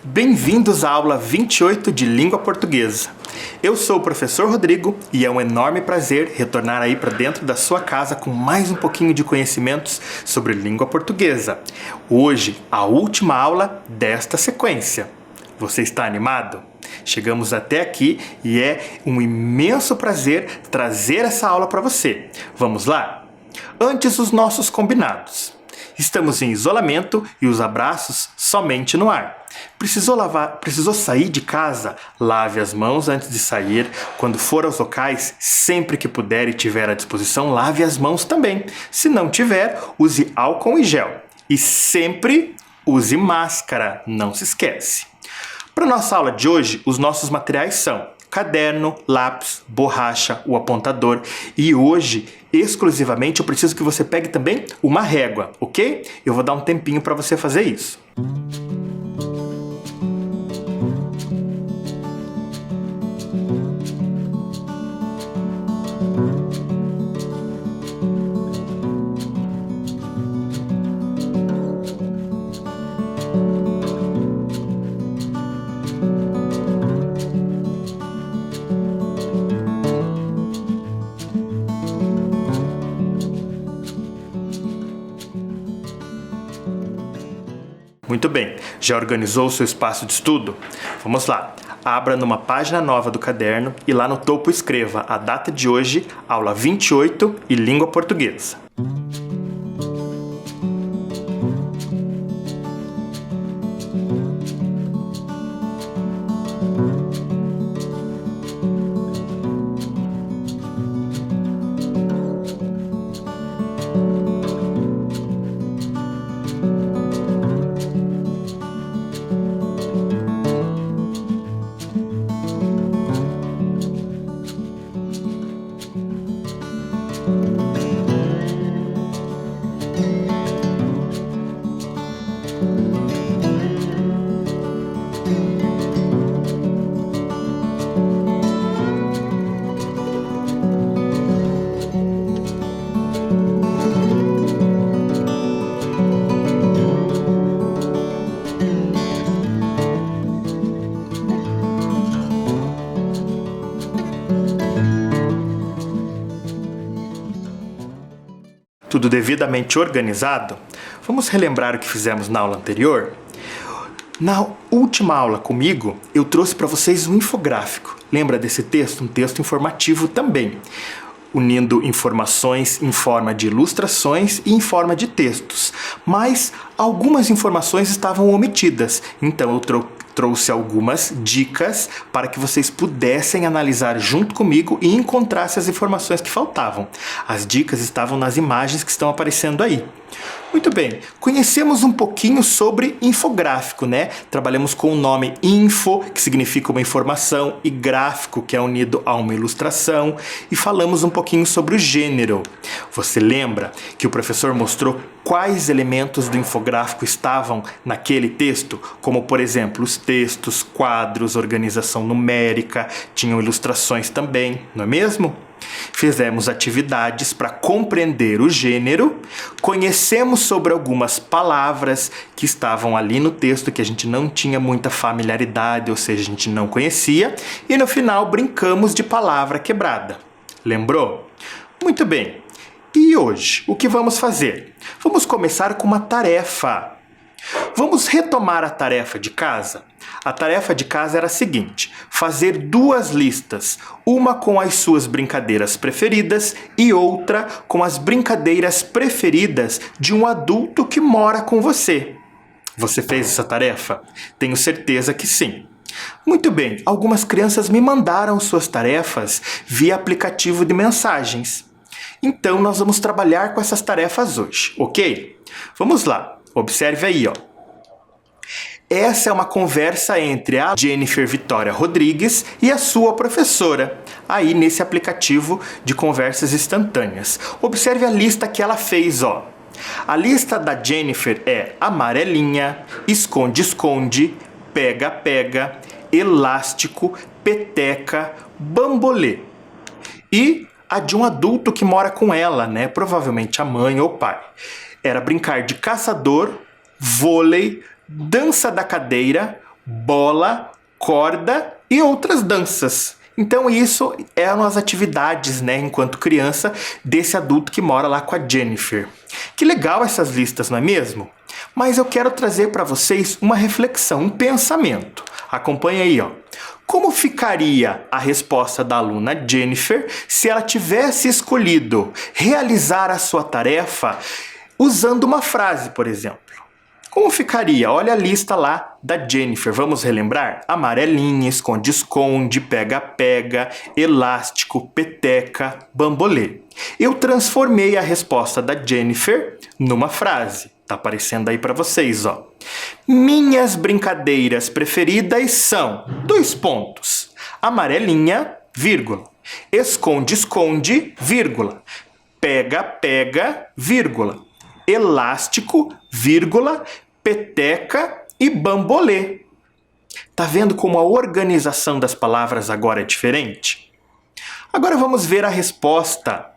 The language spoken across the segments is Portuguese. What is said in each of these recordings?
Bem-vindos à aula 28 de Língua Portuguesa. Eu sou o professor Rodrigo e é um enorme prazer retornar aí para dentro da sua casa com mais um pouquinho de conhecimentos sobre língua portuguesa. Hoje, a última aula desta sequência. Você está animado? Chegamos até aqui e é um imenso prazer trazer essa aula para você. Vamos lá? Antes, os nossos combinados. Estamos em isolamento e os abraços somente no ar. Precisou sair de casa? Lave as mãos antes de sair. Quando for aos locais, sempre que puder e tiver à disposição, lave as mãos também. Se não tiver, use álcool e gel. E sempre use máscara, não se esquece. Para nossa aula de hoje, os nossos materiais são caderno, lápis, borracha, o apontador. E hoje, exclusivamente, eu preciso que você pegue também uma régua, ok? Eu vou dar um tempinho para você fazer isso. Muito bem, já organizou o seu espaço de estudo? Vamos lá, abra numa página nova do caderno e lá no topo escreva a data de hoje, aula 28 e língua portuguesa. Tudo devidamente organizado? Vamos relembrar o que fizemos na aula anterior? Na última aula comigo, eu trouxe para vocês um infográfico. Lembra desse texto? Um texto informativo também, unindo informações em forma de ilustrações e em forma de textos. Mas algumas informações estavam omitidas, então eu trouxe algumas dicas para que vocês pudessem analisar junto comigo e encontrassem as informações que faltavam. As dicas estavam nas imagens que estão aparecendo aí. Muito bem, conhecemos um pouquinho sobre infográfico, né? Trabalhamos com o nome info, que significa uma informação, e gráfico, que é unido a uma ilustração, e falamos um pouquinho sobre o gênero. Você lembra que o professor mostrou quais elementos do infográfico estavam naquele texto? Como, por exemplo, os textos, quadros, organização numérica, tinham ilustrações também, não é mesmo? Fizemos atividades para compreender o gênero, conhecemos sobre algumas palavras que estavam ali no texto que a gente não tinha muita familiaridade, ou seja, a gente não conhecia, e no final brincamos de palavra quebrada. Lembrou? Muito bem. E hoje, o que vamos fazer? Vamos começar com uma tarefa. Vamos retomar a tarefa de casa? A tarefa de casa era a seguinte: fazer duas listas, uma com as suas brincadeiras preferidas e outra com as brincadeiras preferidas de um adulto que mora com você. Você fez essa tarefa? Tenho certeza que sim. Muito bem, algumas crianças me mandaram suas tarefas via aplicativo de mensagens. Então nós vamos trabalhar com essas tarefas hoje, ok? Vamos lá, observe aí, ó. Essa é uma conversa entre a Jennifer Vitória Rodrigues e a sua professora, aí nesse aplicativo de conversas instantâneas. Observe a lista que ela fez, ó. A lista da Jennifer é amarelinha, esconde-esconde, pega-pega, elástico, peteca, bambolê. E a de um adulto que mora com ela, né? Provavelmente a mãe ou pai. Era brincar de caçador, vôlei, dança da cadeira, bola, corda e outras danças. Então isso eram as atividades, né, enquanto criança, desse adulto que mora lá com a Jennifer. Que legal essas listas, não é mesmo? Mas eu quero trazer para vocês uma reflexão, um pensamento. Acompanhe aí, ó. Como ficaria a resposta da aluna Jennifer se ela tivesse escolhido realizar a sua tarefa usando uma frase, por exemplo? Como ficaria? Olha a lista lá da Jennifer. Vamos relembrar? Amarelinha, esconde-esconde, pega-pega, elástico, peteca, bambolê. Eu transformei a resposta da Jennifer numa frase. Tá aparecendo aí para vocês, ó. Minhas brincadeiras preferidas são... Amarelinha, vírgula. Esconde-esconde, vírgula. Pega-pega, vírgula. Elástico, vírgula, peteca e bambolê. Tá vendo como a organização das palavras agora é diferente? Agora vamos ver a resposta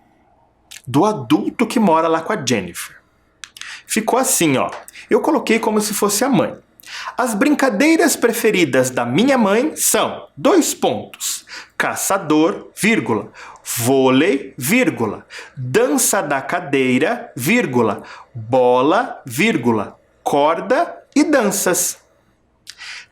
do adulto que mora lá com a Jennifer. Ficou assim, ó. Eu coloquei como se fosse a mãe. As brincadeiras preferidas da minha mãe são... Caçador, vírgula. Vôlei, vírgula. Dança da cadeira, vírgula. Bola, vírgula. Corda e danças.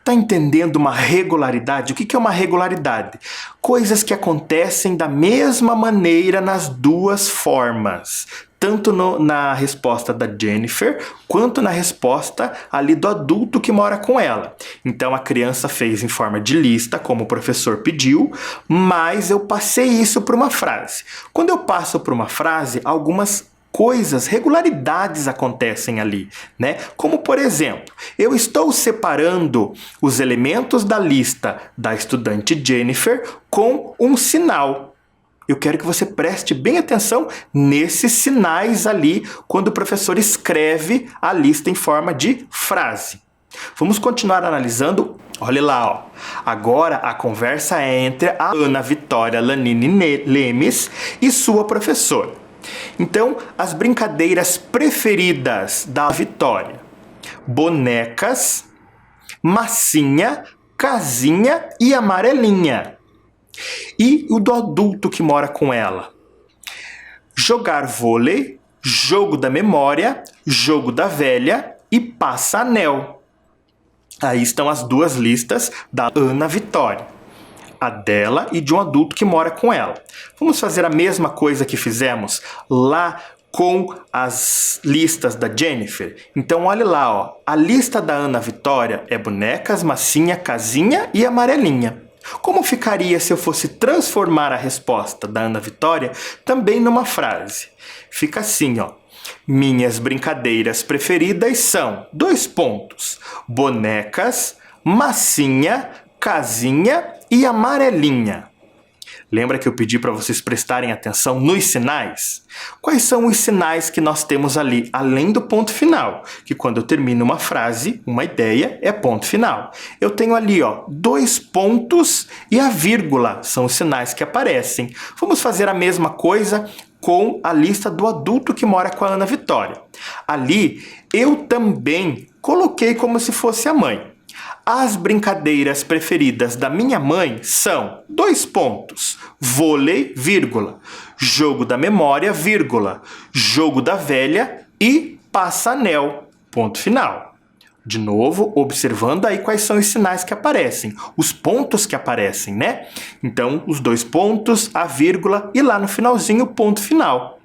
Tá entendendo uma regularidade? O que é uma regularidade? Coisas que acontecem da mesma maneira nas duas formas. Tanto na resposta da Jennifer, quanto na resposta ali do adulto que mora com ela. Então a criança fez em forma de lista, como o professor pediu, mas eu passei isso para uma frase. Quando eu passo para uma frase, algumas coisas, regularidades acontecem ali, né? Como, por exemplo, eu estou separando os elementos da lista da estudante Jennifer com um sinal. Eu quero que você preste bem atenção nesses sinais ali quando o professor escreve a lista em forma de frase. Vamos continuar analisando. Olha lá, ó. Agora a conversa é entre a Ana Vitória Lanini Lemes e sua professora. Então, as brincadeiras preferidas da Vitória: bonecas, massinha, casinha e amarelinha. E o do adulto que mora com ela: jogar vôlei, jogo da memória, jogo da velha e passa-anel. Aí estão as duas listas da Ana Vitória, a dela e de um adulto que mora com ela. Vamos fazer a mesma coisa que fizemos lá com as listas da Jennifer? Então olha lá, ó. A lista da Ana Vitória é bonecas, massinha, casinha e amarelinha. Como ficaria se eu fosse transformar a resposta da Ana Vitória também numa frase? Fica assim, ó. Minhas brincadeiras preferidas são... bonecas, massinha, casinha e amarelinha. Lembra que eu pedi para vocês prestarem atenção nos sinais? Quais são os sinais que nós temos ali, além do ponto final? Que quando eu termino uma frase, uma ideia, é ponto final. Eu tenho ali, ó, 2 pontos e a vírgula, são os sinais que aparecem. Vamos fazer a mesma coisa com a lista do adulto que mora com a Ana Vitória. Ali, eu também coloquei como se fosse a mãe. As brincadeiras preferidas da minha mãe são... vôlei, vírgula. Jogo da memória, vírgula. Jogo da velha e passa-anel. Ponto final. De novo, observando aí quais são os sinais que aparecem. Os pontos que aparecem, né? Então, os 2 pontos, a vírgula e lá no finalzinho o ponto final.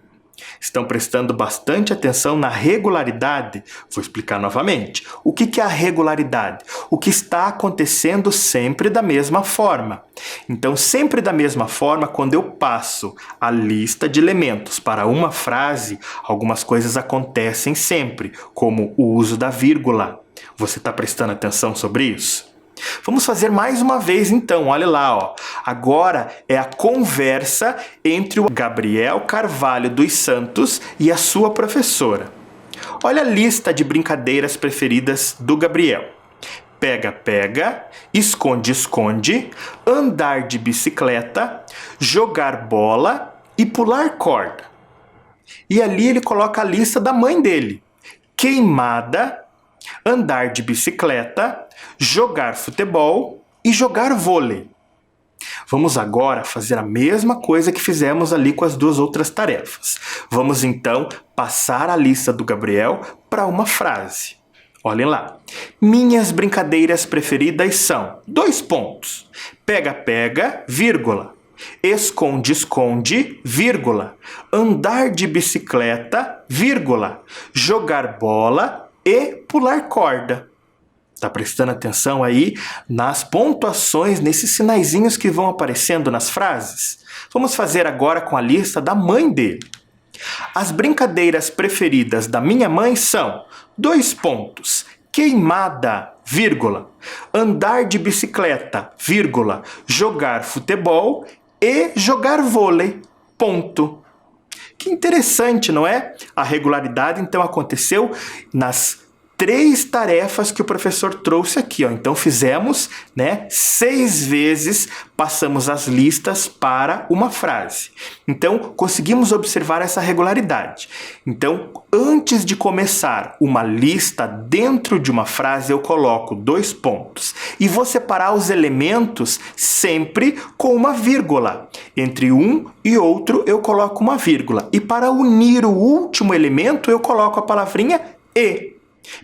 Estão prestando bastante atenção na regularidade? Vou explicar novamente. O que é a regularidade? O que está acontecendo sempre da mesma forma. Então, sempre da mesma forma, quando eu passo a lista de elementos para uma frase, algumas coisas acontecem sempre, como o uso da vírgula. Você está prestando atenção sobre isso? Vamos fazer mais uma vez então, olha lá, ó. Agora é a conversa entre o Gabriel Carvalho dos Santos e a sua professora. Olha a lista de brincadeiras preferidas do Gabriel: pega-pega, esconde-esconde, andar de bicicleta, jogar bola e pular corda. E ali ele coloca a lista da mãe dele: queimada, andar de bicicleta, jogar futebol e jogar vôlei. Vamos agora fazer a mesma coisa que fizemos ali com as duas outras tarefas. Vamos então passar a lista do Gabriel para uma frase. Olhem lá. Minhas brincadeiras preferidas são... Pega-pega, vírgula. Esconde-esconde, vírgula. Andar de bicicleta, vírgula. Jogar bola e pular corda. Tá prestando atenção aí nas pontuações, nesses sinaizinhos que vão aparecendo nas frases? Vamos fazer agora com a lista da mãe dele. As brincadeiras preferidas da minha mãe são... Queimada, vírgula. Andar de bicicleta, vírgula. Jogar futebol e jogar vôlei, ponto. Que interessante, não é? A regularidade, então, aconteceu nas 3 tarefas que o professor trouxe aqui, ó. Então, fizemos, 6 vezes, passamos as listas para uma frase. Então, conseguimos observar essa regularidade. Então, antes de começar uma lista dentro de uma frase, eu coloco 2 pontos. E vou separar os elementos sempre com uma vírgula. Entre um e outro, eu coloco uma vírgula. E para unir o último elemento, eu coloco a palavrinha e.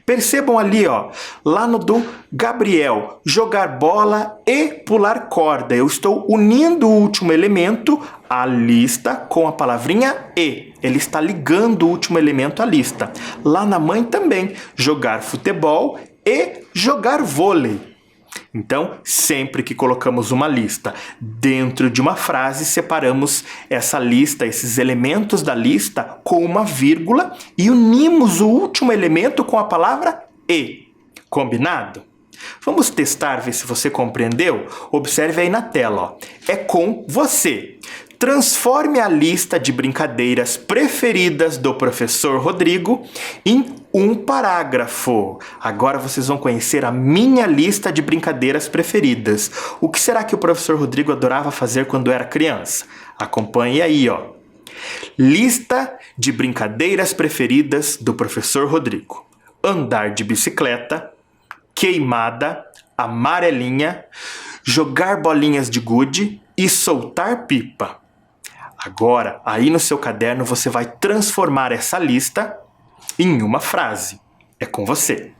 Percebam ali, ó, lá no do Gabriel, jogar bola e pular corda. Eu estou unindo o último elemento à lista com a palavrinha e. Ele está ligando o último elemento à lista. Lá na mãe também, jogar futebol e jogar vôlei. Então, sempre que colocamos uma lista dentro de uma frase, separamos essa lista, esses elementos da lista com uma vírgula e unimos o último elemento com a palavra e. Combinado? Vamos testar, ver se você compreendeu? Observe aí na tela, ó. É com você. Transforme a lista de brincadeiras preferidas do professor Rodrigo em um parágrafo. Agora vocês vão conhecer a minha lista de brincadeiras preferidas. O que será que o professor Rodrigo adorava fazer quando era criança? Acompanhe aí, ó. Lista de brincadeiras preferidas do professor Rodrigo. Andar de bicicleta, queimada, amarelinha, jogar bolinhas de gude e soltar pipa. Agora, aí no seu caderno, você vai transformar essa lista em uma frase. É com você.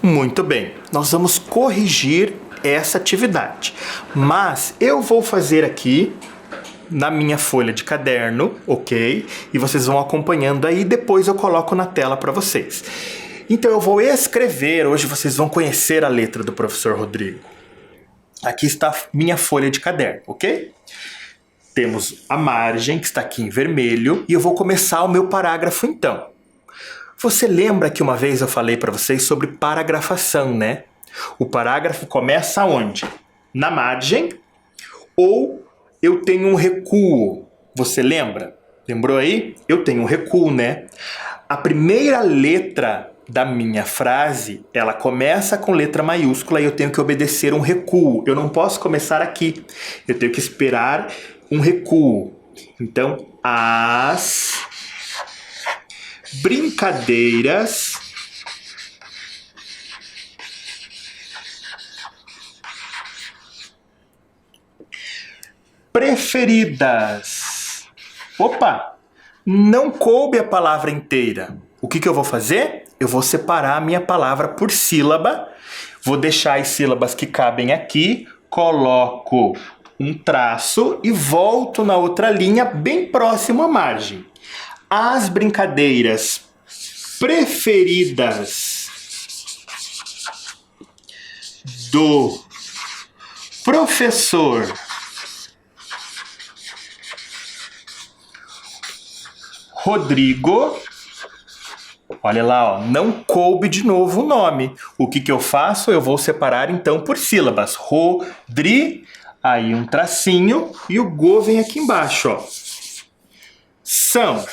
Muito bem, nós vamos corrigir essa atividade, mas eu vou fazer aqui na minha folha de caderno, ok? E vocês vão acompanhando aí, depois eu coloco na tela para vocês. Então eu vou escrever, hoje vocês vão conhecer a letra do professor Rodrigo. Aqui está minha folha de caderno, ok? Temos a margem, que está aqui em vermelho, e eu vou começar o meu parágrafo então. Você lembra que uma vez eu falei para vocês sobre paragrafação, né? O parágrafo começa onde? Na margem, ou eu tenho um recuo. Você lembra? Lembrou aí? Eu tenho um recuo, né? A primeira letra da minha frase, ela começa com letra maiúscula e eu tenho que obedecer um recuo. Eu não posso começar aqui. Eu tenho que esperar um recuo. Então, as brincadeiras preferidas. Opa! Não coube a palavra inteira. O que eu vou fazer? Eu vou separar a minha palavra por sílaba. Vou deixar as sílabas que cabem aqui. Coloco um traço e volto na outra linha bem próximo à margem. As brincadeiras preferidas do professor Rodrigo. Olha lá, ó, não coube de novo o nome. O que eu faço? Eu vou separar então por sílabas. Rodri, aí um tracinho e o go vem aqui embaixo, ó. São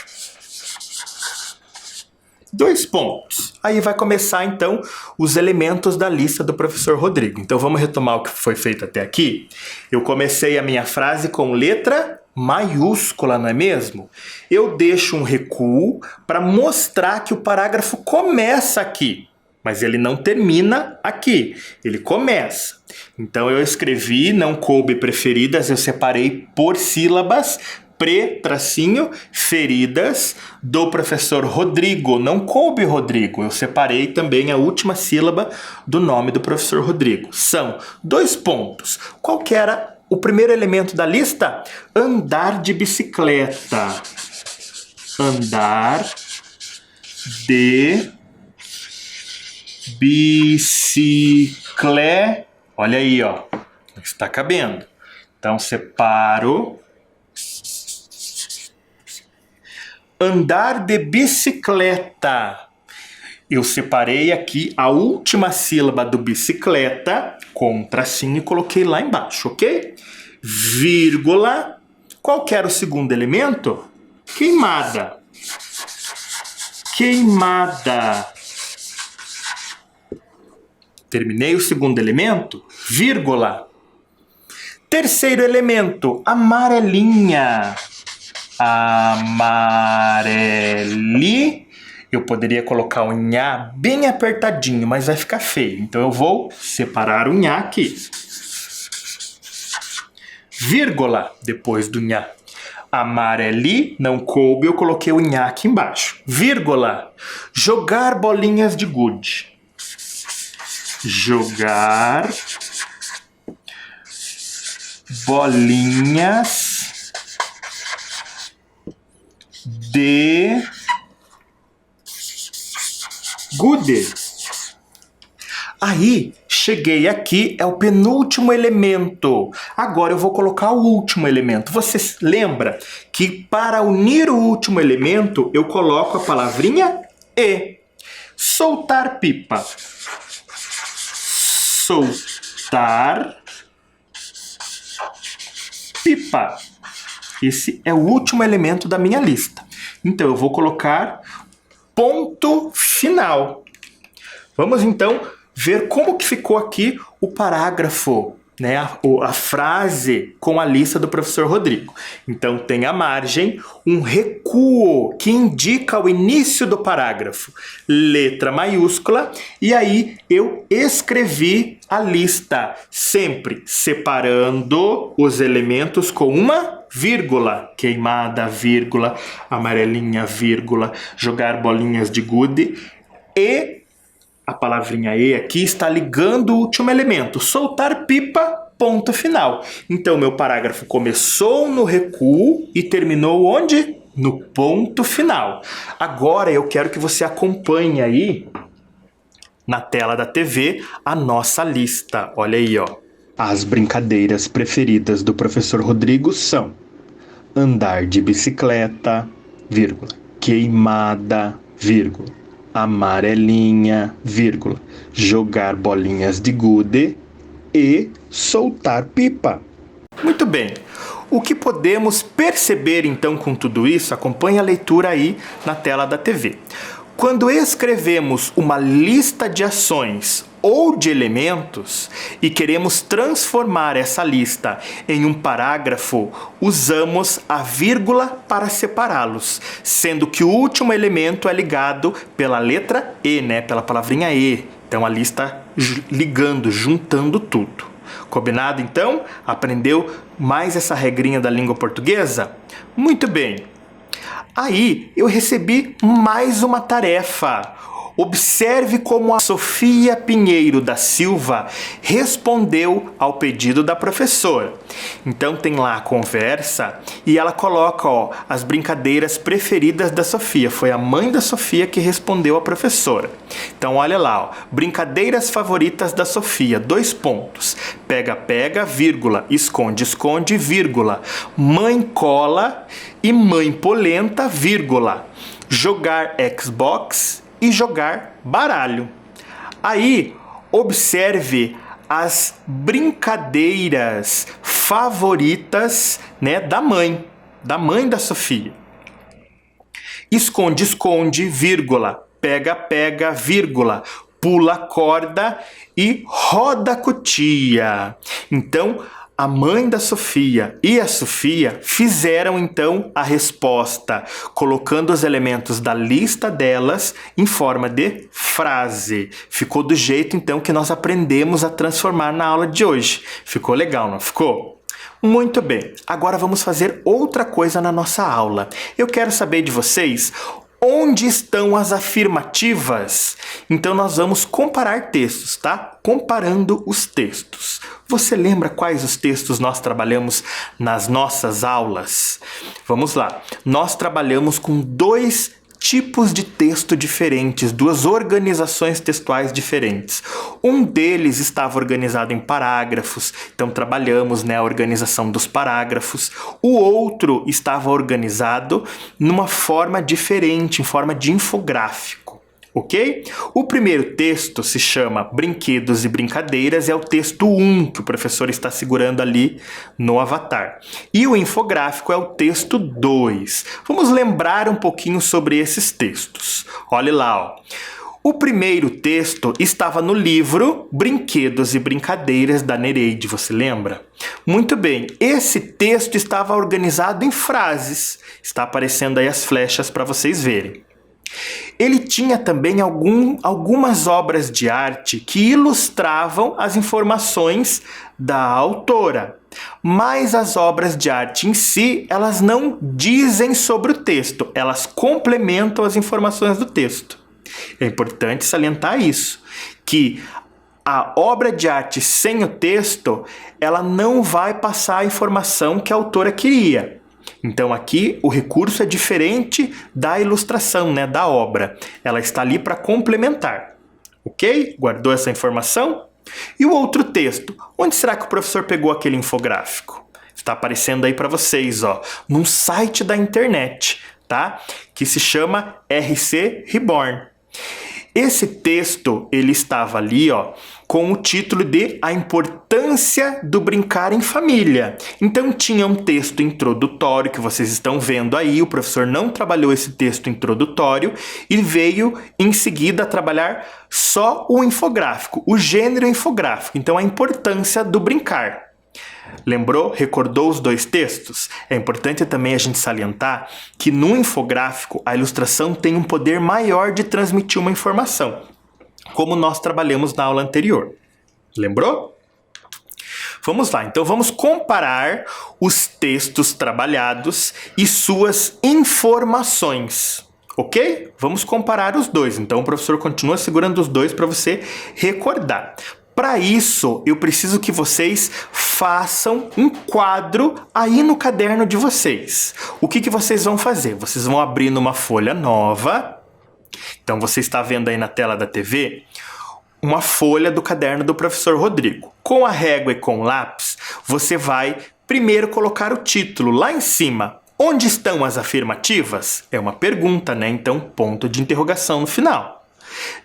2 pontos. Aí vai começar então os elementos da lista do professor Rodrigo. Então vamos retomar o que foi feito até aqui. Eu comecei a minha frase com letra maiúscula, não é mesmo? Eu deixo um recuo para mostrar que o parágrafo começa aqui, mas ele não termina aqui, ele começa. Então eu escrevi não coube preferidas, eu separei por sílabas, tracinho, feridas do professor Rodrigo. Não coube Rodrigo, eu separei também a última sílaba do nome do professor Rodrigo. São 2 pontos. Qual que era o primeiro elemento da lista? Andar de bicicleta. Andar de bicicleta. Olha aí, ó. Está cabendo. Então, separo. Andar de bicicleta. Eu separei aqui a última sílaba do bicicleta com um tracinho e coloquei lá embaixo, ok? Vírgula. Qual que era o segundo elemento? Queimada. Queimada. Terminei o segundo elemento. Vírgula. Terceiro elemento, amarelinha. Amareli. Eu poderia colocar o nhá bem apertadinho, mas vai ficar feio. Então eu vou separar o nhá aqui. Vírgula depois do nhá. Amareli, não coube, eu coloquei o nhá aqui embaixo. Vírgula. Jogar bolinhas de gude. Jogar bolinhas de gude. Aí, cheguei aqui, é o penúltimo elemento. Agora eu vou colocar o último elemento. Você lembra que para unir o último elemento, eu coloco a palavrinha e. Soltar pipa. Soltar pipa. Esse é o último elemento da minha lista. Então eu vou colocar ponto final. Vamos então ver como que ficou aqui o parágrafo, né? A frase com a lista do professor Rodrigo. Então tem a margem, um recuo que indica o início do parágrafo, letra maiúscula, e aí eu escrevi a lista, sempre separando os elementos com uma vírgula, queimada, vírgula, amarelinha, vírgula, jogar bolinhas de gude, e a palavrinha e aqui está ligando o último elemento, soltar pipa, ponto final. Então meu parágrafo começou no recuo e terminou onde? No ponto final. Agora eu quero que você acompanhe aí Na tela da TV, a nossa lista. Olha aí, ó. As brincadeiras preferidas do professor Rodrigo são andar de bicicleta, vírgula, queimada, vírgula, amarelinha, vírgula, jogar bolinhas de gude e soltar pipa. Muito bem. O que podemos perceber então com tudo isso? Acompanhe a leitura aí na tela da TV. Quando escrevemos uma lista de ações ou de elementos e queremos transformar essa lista em um parágrafo, usamos a vírgula para separá-los, sendo que o último elemento é ligado pela letra E, né? Pela palavrinha E. Então a lista ligando, juntando tudo. Combinado então? Aprendeu mais essa regrinha da língua portuguesa? Muito bem. Aí eu recebi mais uma tarefa. Observe como a Sofia Pinheiro da Silva respondeu ao pedido da professora. Então tem lá a conversa e ela coloca, ó, as brincadeiras preferidas da Sofia. Foi a mãe da Sofia que respondeu à professora. Então olha lá, ó, brincadeiras favoritas da Sofia, 2 pontos. Pega, pega, vírgula, esconde, esconde, vírgula. Mãe cola e mãe polenta, vírgula. Jogar Xbox e jogar baralho. Aí, observe as brincadeiras favoritas, né, da mãe da Sofia. Esconde, esconde, vírgula. Pega, pega, vírgula. Pula corda e roda cutia. Então, a mãe da Sofia e a Sofia fizeram então a resposta, colocando os elementos da lista delas em forma de frase. Ficou do jeito então que nós aprendemos a transformar na aula de hoje. Ficou legal, não ficou? Muito bem, agora vamos fazer outra coisa na nossa aula. Eu quero saber de vocês onde estão as afirmativas. Então nós vamos comparar textos, tá? Comparando os textos. Você lembra quais os textos nós trabalhamos nas nossas aulas? Vamos lá. Nós trabalhamos com 2 tipos de texto diferentes, 2 organizações textuais diferentes. Um deles estava organizado em parágrafos, então trabalhamos, né, a organização dos parágrafos. O outro estava organizado numa forma diferente, em forma de infográfico. Ok? O primeiro texto se chama Brinquedos e Brincadeiras, é o texto 1 que o professor está segurando ali no avatar. E o infográfico é o texto 2. Vamos lembrar um pouquinho sobre esses textos. Olha lá, ó. O primeiro texto estava no livro Brinquedos e Brincadeiras da Nereide, você lembra? Muito bem, esse texto estava organizado em frases. Está aparecendo aí as flechas para vocês verem. Ele tinha também algumas obras de arte que ilustravam as informações da autora. Mas as obras de arte em si, elas não dizem sobre o texto, elas complementam as informações do texto. É importante salientar isso, que a obra de arte sem o texto, ela não vai passar a informação que a autora queria. Então aqui o recurso é diferente da ilustração, né, da obra. Ela está ali para complementar. Ok? Guardou essa informação? E o outro texto? Onde será que o professor pegou aquele infográfico? Está aparecendo aí para vocês, ó, num site da internet, tá? Que se chama RC Reborn. Esse texto, ele estava ali, ó, com o título de A Importância do Brincar em Família. Então tinha um texto introdutório que vocês estão vendo aí, o professor não trabalhou esse texto introdutório e veio em seguida a trabalhar só o infográfico, o gênero infográfico, então a importância do brincar. Lembrou? Recordou os 2 textos? É importante também a gente salientar que no infográfico a ilustração tem um poder maior de transmitir uma informação, como nós trabalhamos na aula anterior. Lembrou? Vamos lá, então vamos comparar os textos trabalhados e suas informações. Ok? Vamos comparar os 2. Então o professor continua segurando os 2 para você recordar. Para isso, eu preciso que vocês façam um quadro aí no caderno de vocês. O que vocês vão fazer? Vocês vão abrir numa folha nova. Então, você está vendo aí na tela da TV uma folha do caderno do professor Rodrigo. Com a régua e com o lápis, você vai primeiro colocar o título lá em cima. Onde estão as afirmativas? É uma pergunta, né? Então, ponto de interrogação no final.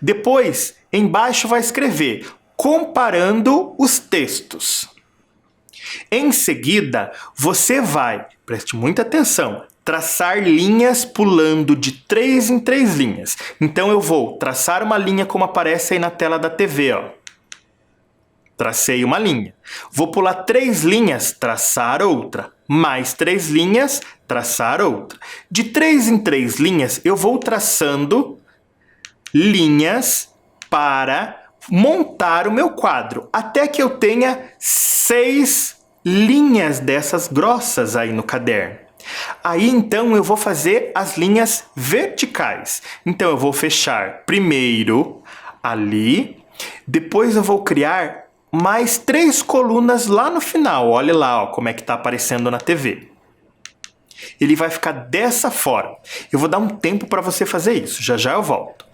Depois, embaixo vai escrever comparando os textos. Em seguida, você vai, preste muita atenção, traçar linhas pulando de 3 em 3 linhas. Então eu vou traçar uma linha como aparece aí na tela da TV, ó. Tracei uma linha. Vou pular 3 linhas, traçar outra. Mais 3 linhas, traçar outra. De 3 em 3 linhas, eu vou traçando linhas para montar o meu quadro. Até que eu tenha 6 linhas dessas grossas aí no caderno. Aí então eu vou fazer as linhas verticais. Então eu vou fechar primeiro ali, depois eu vou criar mais 3 colunas lá no final. Olha lá, ó, como é que está aparecendo na TV. Ele vai ficar dessa forma. Eu vou dar um tempo para você fazer isso. Já já eu volto.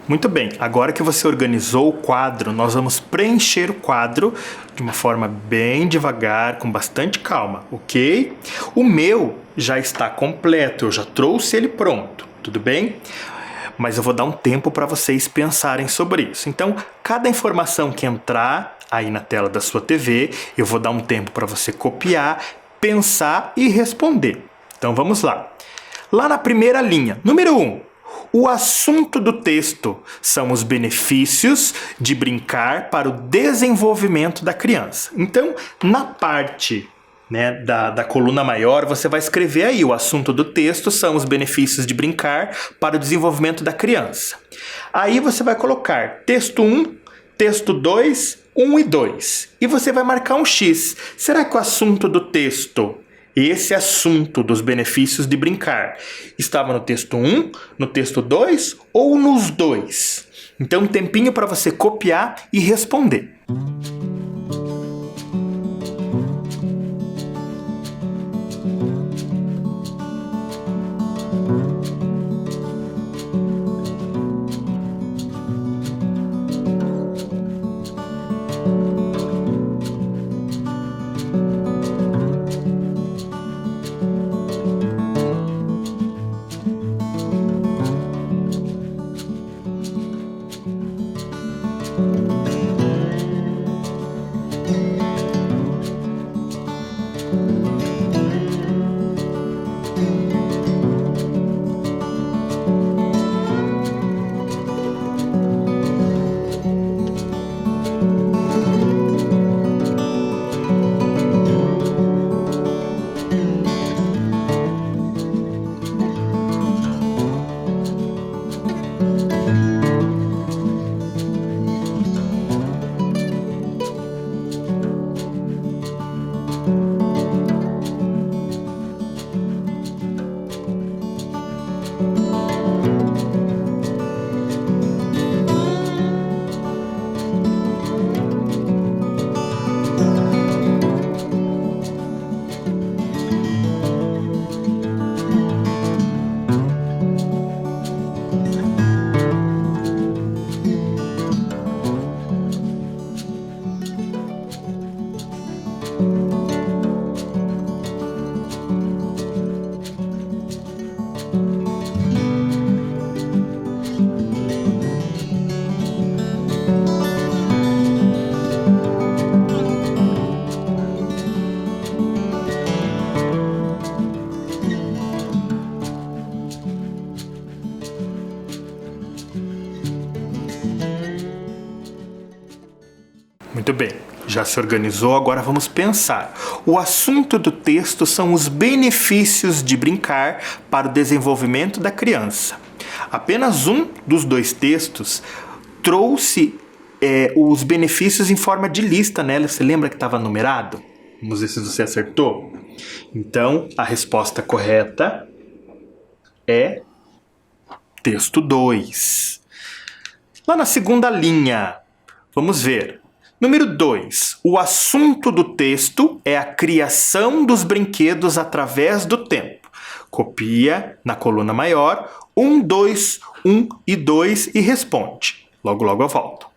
Muito bem, agora que você organizou o quadro, nós vamos preencher o quadro de uma forma bem devagar, com bastante calma, ok? O meu já está completo, eu já trouxe ele pronto, tudo bem? Mas eu vou dar um tempo para vocês pensarem sobre isso. Então, cada informação que entrar aí na tela da sua TV, eu vou dar um tempo para você copiar, pensar e responder. Então, vamos lá. Lá na primeira linha, número 1. O assunto do texto são os benefícios de brincar para o desenvolvimento da criança. Então, na parte, né, da coluna maior, você vai escrever aí: o assunto do texto são os benefícios de brincar para o desenvolvimento da criança. Aí você vai colocar texto 1, texto 2, 1 e 2. E você vai marcar um X. Será que o assunto do texto, esse assunto dos benefícios de brincar, estava no texto 1, no texto 2 ou nos dois? Então, um tempinho para você copiar e responder. Já se organizou? Agora vamos pensar. O assunto do texto são os benefícios de brincar para o desenvolvimento da criança. Apenas um dos dois textos trouxe os benefícios em forma de lista, né? Você lembra que estava numerado? Vamos ver se você acertou. Então, a resposta correta é texto 2. Lá na segunda linha, vamos ver. Número 2. O assunto do texto é a criação dos brinquedos através do tempo. Copia na coluna maior 1, 2, 1 e 2 e responde. Logo, logo eu volto.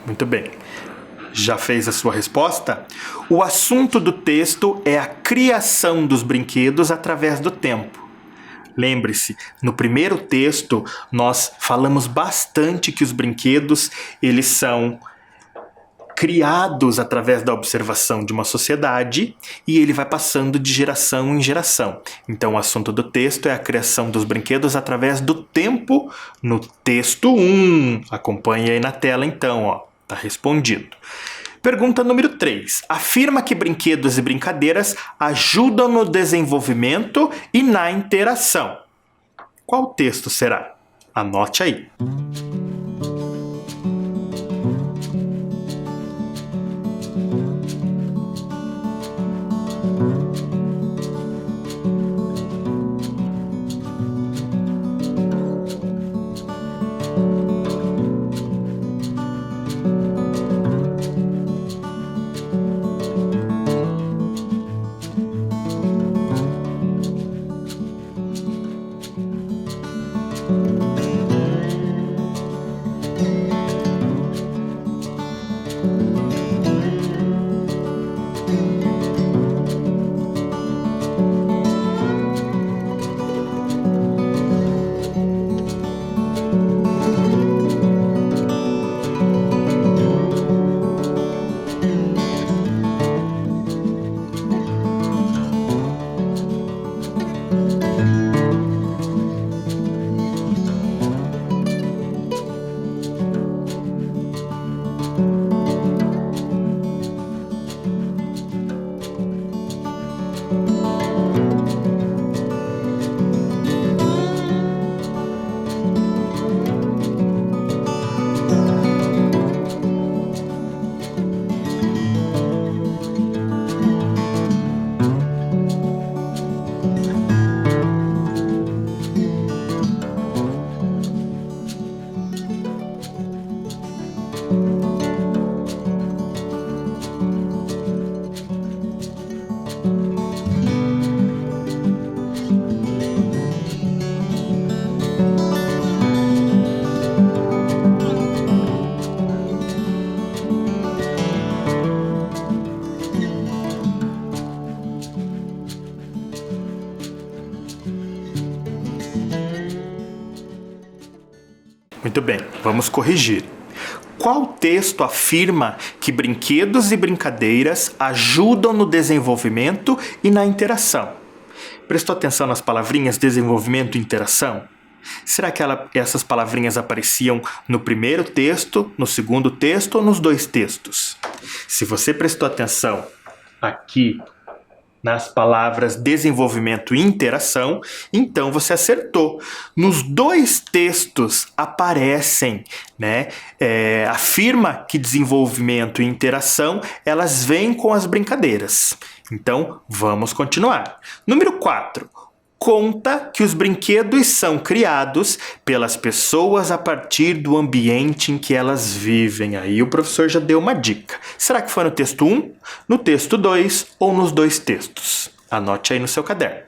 Muito bem. Já fez a sua resposta? O assunto do texto é a criação dos brinquedos através do tempo. Lembre-se, no primeiro texto nós falamos bastante que os brinquedos eles são criados através da observação de uma sociedade e ele vai passando de geração em geração. Então o assunto do texto é a criação dos brinquedos através do tempo no texto 1. Acompanhe aí na tela então, ó. Tá respondido. Pergunta número 3. Afirma que brinquedos e brincadeiras ajudam no desenvolvimento e na interação. Qual texto será? Anote aí. Muito bem, vamos corrigir. Qual texto afirma que brinquedos e brincadeiras ajudam no desenvolvimento e na interação? Prestou atenção nas palavrinhas desenvolvimento e interação? Será que essas palavrinhas apareciam no primeiro texto, no segundo texto ou nos dois textos? Se você prestou atenção aqui nas palavras desenvolvimento e interação, então você acertou. Nos dois textos aparecem, né? Afirma que desenvolvimento e interação, elas vêm com as brincadeiras. Então, vamos continuar. Número 4. Conta que os brinquedos são criados pelas pessoas a partir do ambiente em que elas vivem. Aí o professor já deu uma dica. Será que foi no texto 1, no texto 2 ou nos dois textos? Anote aí no seu caderno.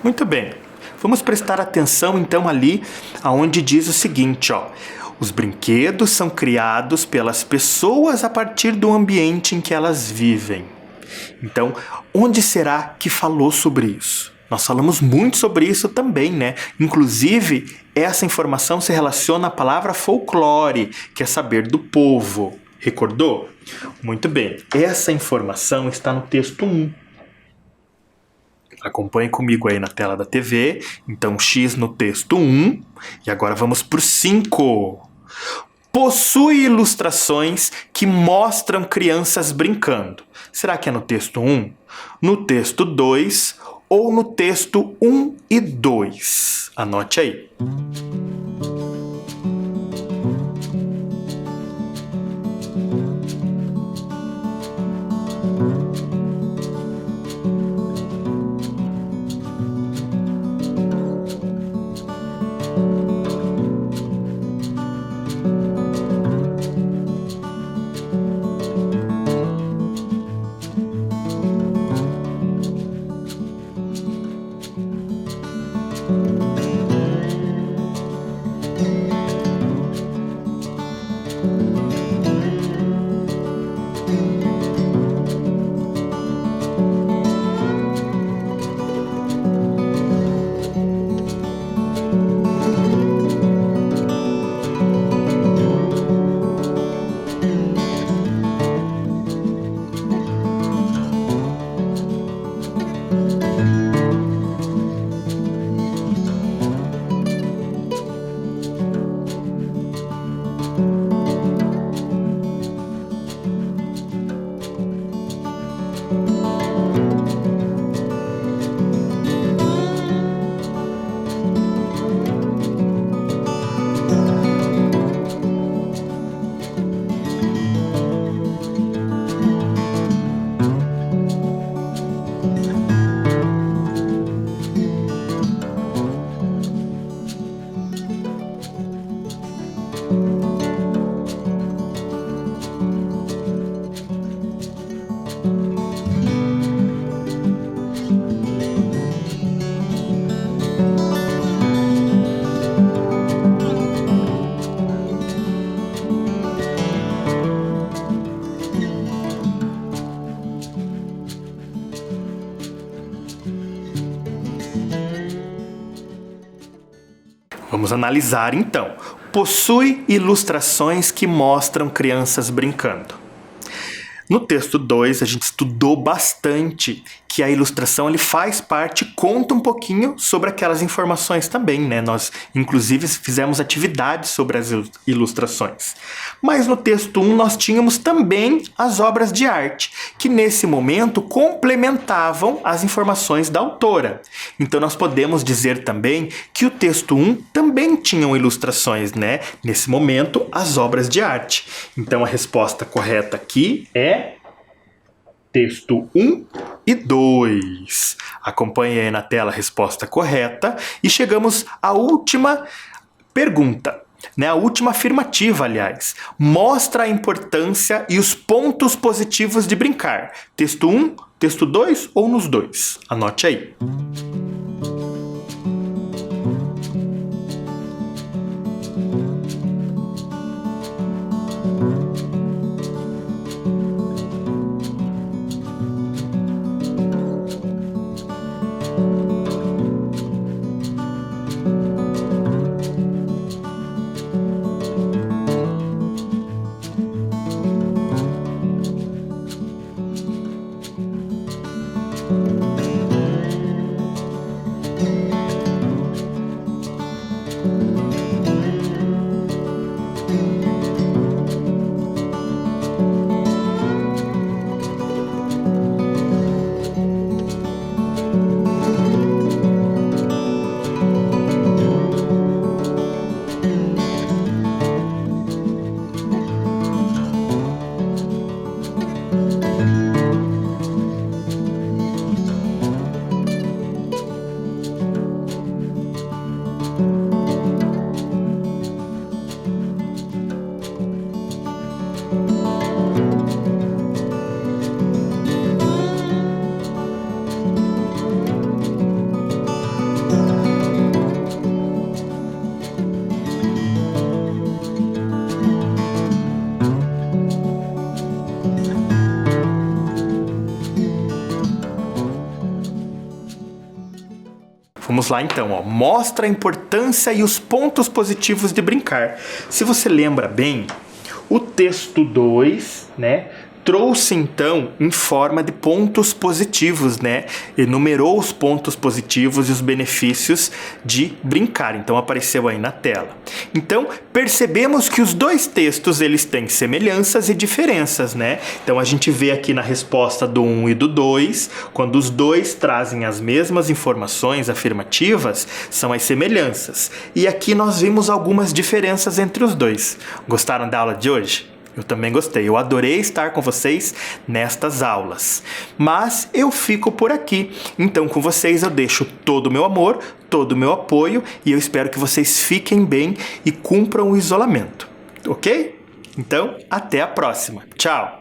Muito bem, vamos prestar atenção então ali aonde diz o seguinte, ó. Os brinquedos são criados pelas pessoas a partir do ambiente em que elas vivem. Então, onde será que falou sobre isso? Nós falamos muito sobre isso também, né? Inclusive, essa informação se relaciona à palavra folclore, que é saber do povo. Recordou? Muito bem, essa informação está no texto 1. Acompanhe comigo aí na tela da TV. Então, X no texto 1. E agora vamos para o 5. Possui ilustrações que mostram crianças brincando. Será que é no texto 1, no texto 2 ou no texto 1 e 2? Anote aí. Vamos analisar então. Possui ilustrações que mostram crianças brincando. No texto 2, a gente estudou bastante que a ilustração ele faz parte, conta um pouquinho sobre aquelas informações também, né? Nós, inclusive, fizemos atividades sobre as ilustrações. Mas no texto 1, nós tínhamos também as obras de arte, que nesse momento complementavam as informações da autora. Então, nós podemos dizer também que o texto 1 também tinham ilustrações, né? Nesse momento, as obras de arte. Então, a resposta correta aqui é texto 1 e 2. Acompanhe aí na tela a resposta correta e chegamos à última pergunta, né? A última afirmativa, aliás. Mostra a importância e os pontos positivos de brincar. Texto 1, texto 2 ou nos dois? Anote aí. Vamos lá então, ó. Mostra a importância e os pontos positivos de brincar. Se você lembra bem, o texto 2, né, trouxe então em forma de pontos positivos, né? Enumerou os pontos positivos e os benefícios de brincar. Então apareceu aí na tela. Então percebemos que os dois textos eles têm semelhanças e diferenças, né? Então a gente vê aqui na resposta do 1 e do 2, quando os dois trazem as mesmas informações afirmativas, são as semelhanças. E aqui nós vimos algumas diferenças entre os dois. Gostaram da aula de hoje? Eu também gostei, eu adorei estar com vocês nestas aulas. Mas eu fico por aqui, então com vocês eu deixo todo o meu amor, todo o meu apoio e eu espero que vocês fiquem bem e cumpram o isolamento, ok? Então, até a próxima. Tchau!